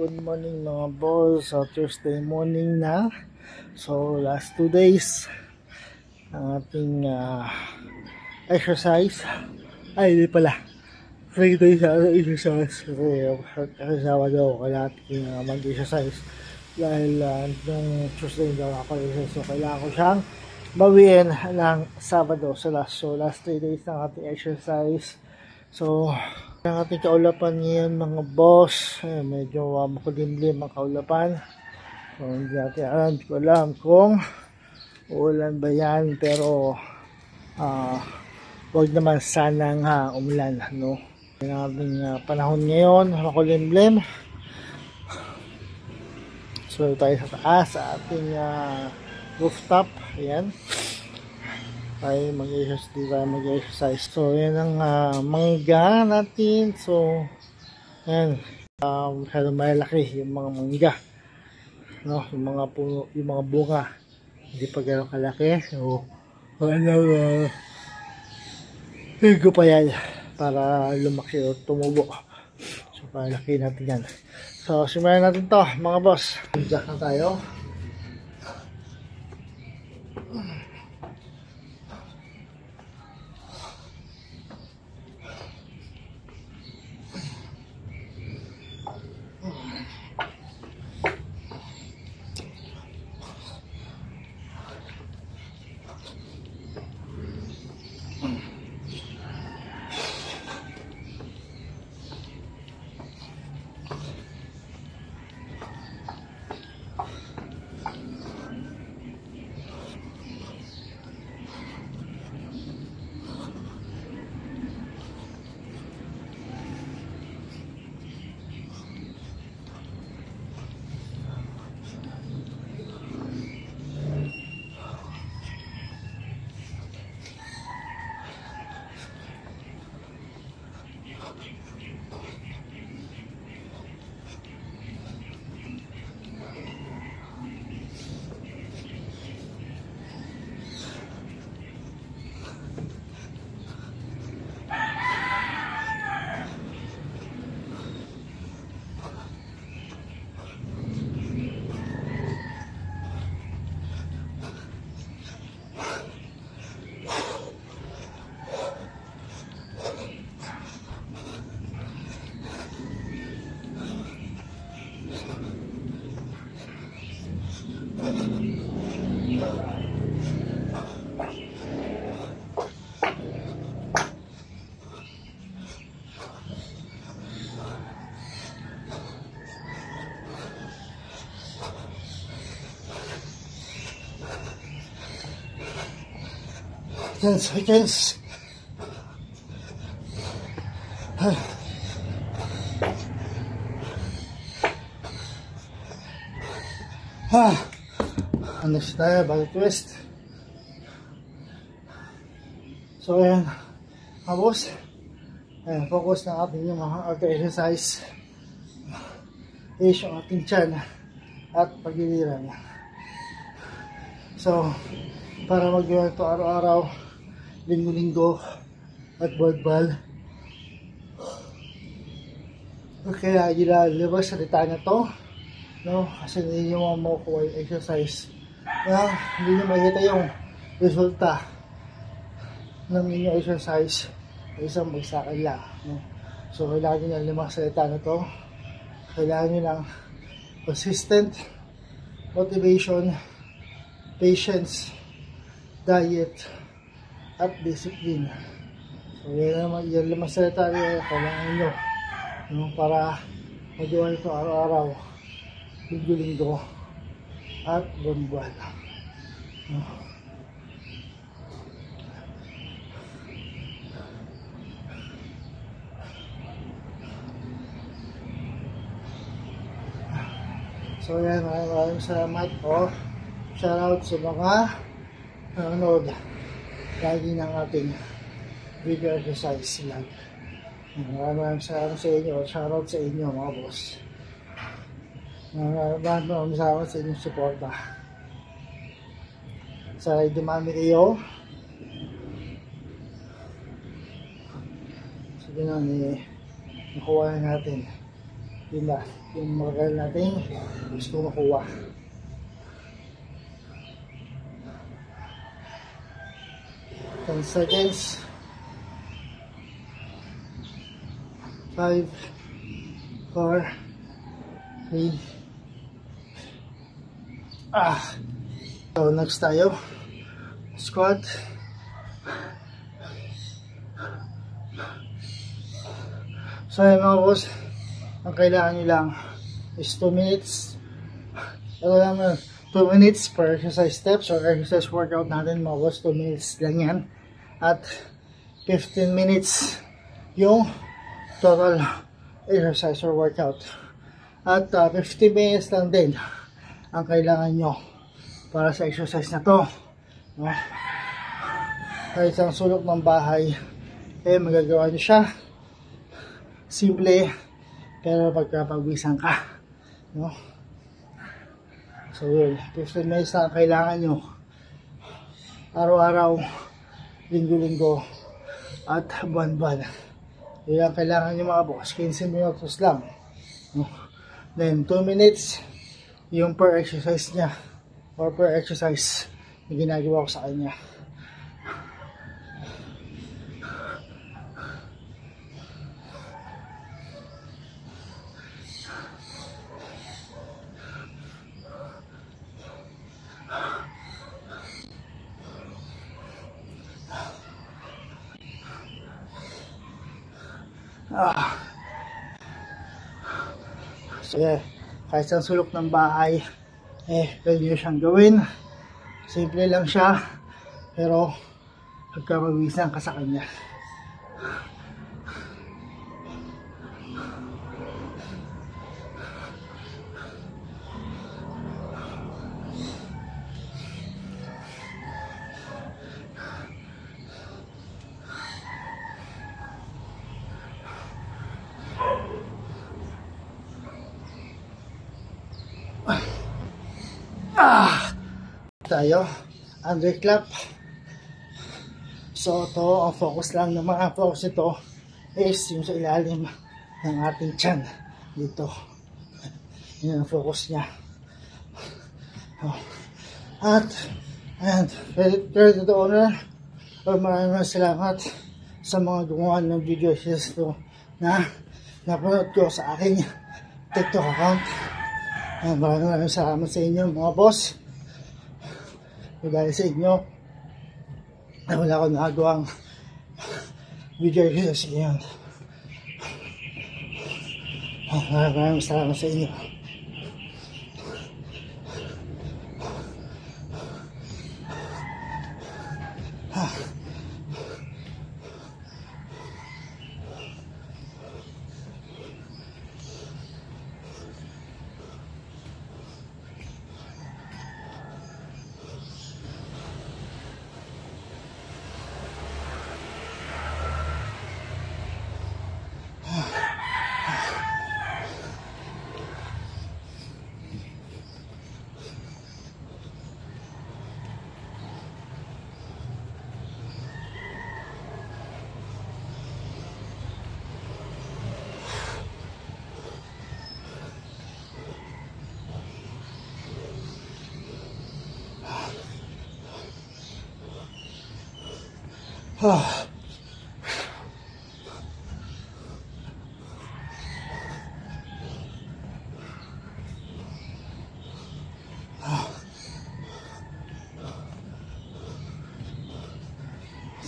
Good morning mga boss. So Tuesday morning na. So last 2 days ang ating exercise. Ay hindi pala. 3 days na exercise. Kasi Sabado kailangan mag-exercise. Dahil nung Tuesday daw ako exercise. So kailangan ko siyang bawiin ng Sabado. So last 3 days ng ating exercise. So ang ating kaulapan ngayon mga boss, medyo makulimlim ang kaulapan. So hindi ko alam kung uulan ba yan, pero wag naman sanang umulan, no? Ang ating panahon ngayon, makulimlim. So tayo sa taas sa ating rooftop, ayan. Ay mag-exercise. So yan ang mangga natin. So yan, masyadong malaki yung mga mangga, no? Yung mga puno, yung mga bunga hindi pa gano'ng kalaki. So higo pa yan para lumaki o tumubo. So palaki natin yan. So simulan natin to mga boss. Jack na tayo. Seconds. Next tayo, bago twist. So ayan, tapos focus na ating yung mga exercise is yung ating tiyan at pagiliran. So para magawa ito araw-araw, linggo-linggo at buwan-buwan. Kaya ginalabas sa dita na to, no? Kasi hindi nyo makukuha yung exercise na hindi nyo makikita yung resulta ng inyong exercise sa isang bagsakan lang, no? So kailangan nyo na sa dita na to. Kailangan nyo ng consistent motivation, patience, diet at discipline. So yan naman sa detalye kailangan nyo, no, para magawa ito araw-araw, linggo-linggo at buwan-buwan, no. So yan, maraming salamat po. Shoutout sa mga nanonood lagi ng ating video exercise vlog. Maraming salamat sa inyo. Shoutout sa inyo mga boss. Maraming salamat sa inyong suporta. Sana dumami kayo. So ganun, nakuha natin Yun na, yung magagal natin gusto makuha. Ten seconds. 5, 4, 3. So next tayo, squat. So yun mga boss, ang kailangan nyo lang is 2 minutes. Ito lang, 2 minutes per exercise steps or exercise workout natin mga boss. 2 minutes lang yan. At 15 minutes yung total exercise or workout. At 50 minutes lang din ang kailangan nyo para sa exercise na to, no? Kahit isang sulok ng bahay, magagawa nyo siya. Simple, pero pagkapagbisan ka, no? So yun, 15 minutes lang ang kailangan nyo araw-araw, linggo-linggo, at buwan-buwan. Yun ang kailangan nyo mga boss, 15 minutos lang, no? Then 2 minutes yung per exercise niya or per exercise na ginagawa ko sa kanya. So yeah, kahit sa sulok ng bahay, pwede nyo siyang gawin. Simple lang siya, pero pagkamawisan ka sa kanya. Tayo, underclap. So to, ang focus lang ng mga focus ito is yung sa ilalim ng ating tiyan dito. Yun ang focus niya. At credit to owner, or maraming salamat sa mga gumawa ng video ito na napanood ko sa aking TikTok account. Maraming salamat sa inyo mga boss. Dahil sa inyo ay wala akong nagawang video reviews ngayon. Maraming salamat sa inyo.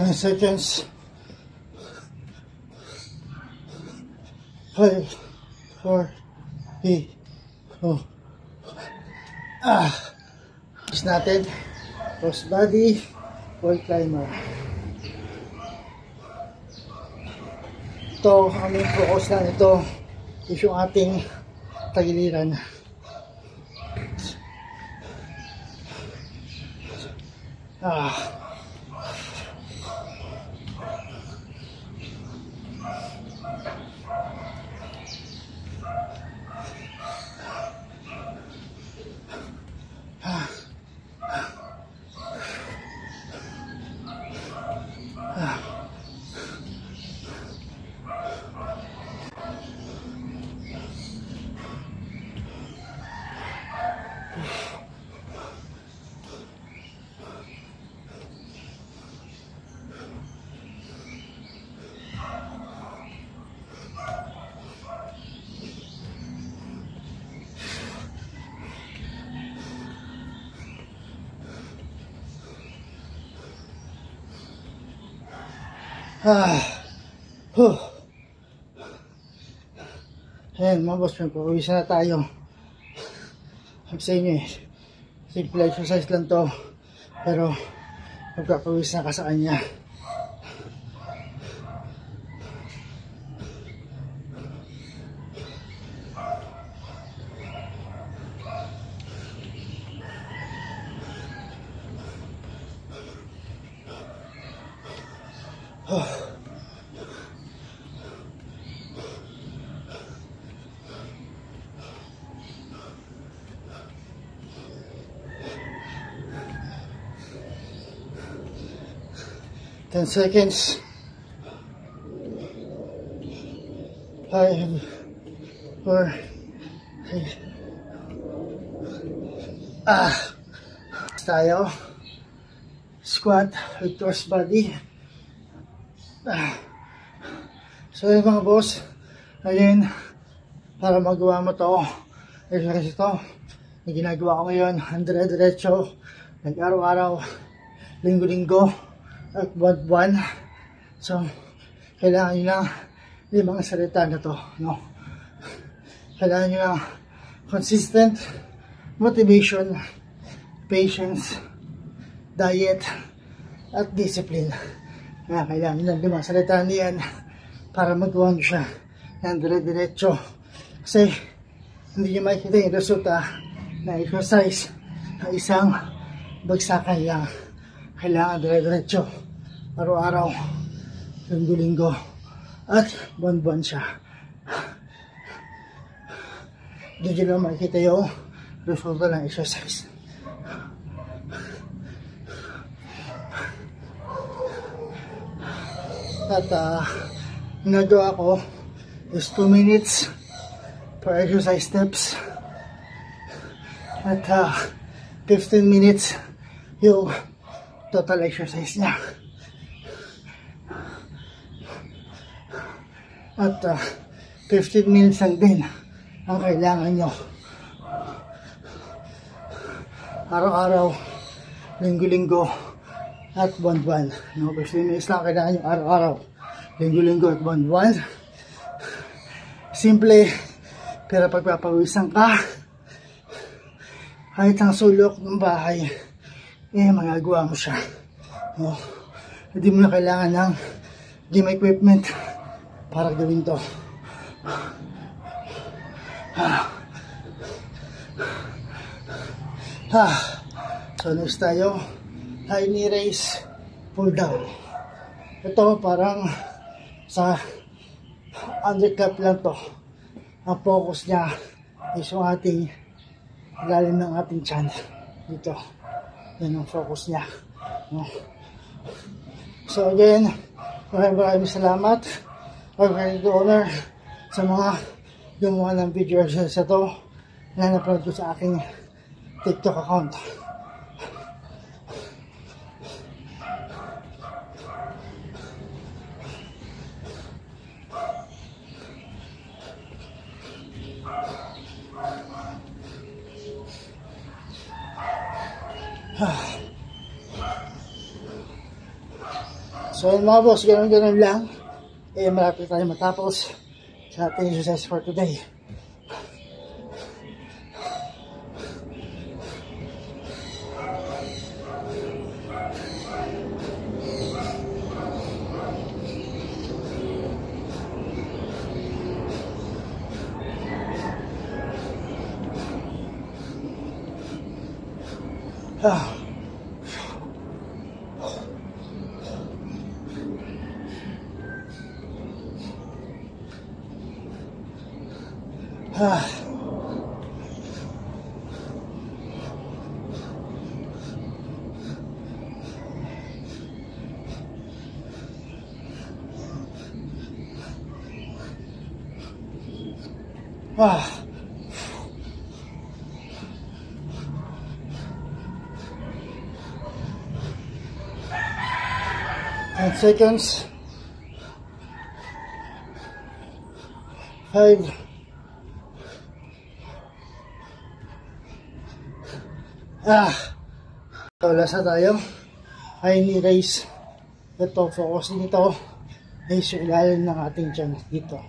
Ten seconds. 5, 4, 3, 2. Next natin, cross body, wall climber. Ito, ang main focus lang ito is yung ating tagiliran. Huh. Ayan mga boss, magpapawisan na tayo. Sabi sa inyo eh, simple exercise lang to, pero magpapawisan ka sa kanya. Oh. 10 seconds. 5, 4, 3. Tayo. Squat with cross body. So yun mga boss, again, para magawa mo to exercise ito yung ginagawa ko ngayon, dire-diretso, nag-araw-araw, linggo-linggo at buwan-buwan. So kailangan nyo lang yung mga salita na to, no? Kailangan nyo lang consistent motivation, patience, diet at discipline. Kaya kailangan nyo lang limang salita niyan para magawa nyo siya ng dire-diretso. Kasi hindi nyo makikita yung resulta na exercise na isang bagsakan lang. Kailangan dire-diretso, araw-araw, linggo-linggo, at buwan-buwan siya. Doon nyo lang makikita yung resulta ng exercise. At ginagawa ko is 2 minutes per exercise steps at 15 minutes yung total exercise niya. At 15 minutes lang din ang kailangan nyo araw-araw, linggo-linggo at buwan-buwan. No, 15 minutes lang kailangan nyo araw-araw, linggo-linggo at buwan-buwan. Simple, pero pagpapawisan ka kahit ang sulok ng bahay, magagawa mo siya. No? Hindi mo na kailangan ng gym equipment para gawin to. So next tayo, high knee raise, pull down. Ito parang sa undercut lang to. Ang focus niya is yung ating ilalim ng ating chan. Dito. Yan ang focus niya. No? So again, maraming salamat. Maraming honor sa mga gumawa ng video sa to na na-upload ko sa aking TikTok account. So yun mga boss, ganun-ganun lang. Malapit tayo matapos sa ating exercise for today. Ah. 10 seconds. 5. So, last na tayo. High knee raise. Ito, focus din ito ay sa ilalim ng ating tiyan dito.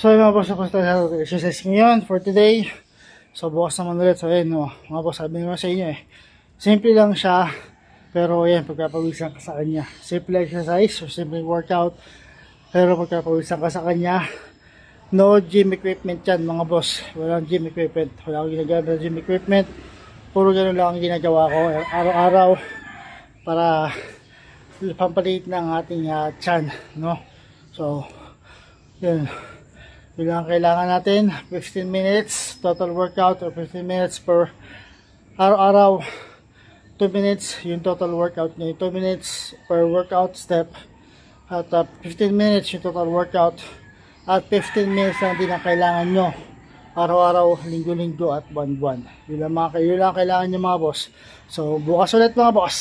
So yung mga boss, ako sa exercise ngayon for today. So bukas naman ulit. So ayun, no, mga boss, sabi naman sa inyo simple lang siya, pero ayan, pagkapawisan ka sa kanya. Simple exercise or simple workout, pero pagkapawisan ka sa kanya. No gym equipment yan mga boss. Walang gym equipment. Wala akong ginagawa ng gym equipment. Puro ganun lang ang ginagawa ko araw-araw para pampalit ng ating tiyan, no? So yun lang kailangan natin. 15 minutes total workout, or 15 minutes per araw-araw. 2 minutes yung total workout nyo, 2 minutes per workout step, at 15 minutes yung total workout, at 15 minutes lang din ang kailangan nyo araw-araw, linggo-linggo at buwan-buwan. Yun lang kailangan nyo mga boss. So bukas ulit mga boss.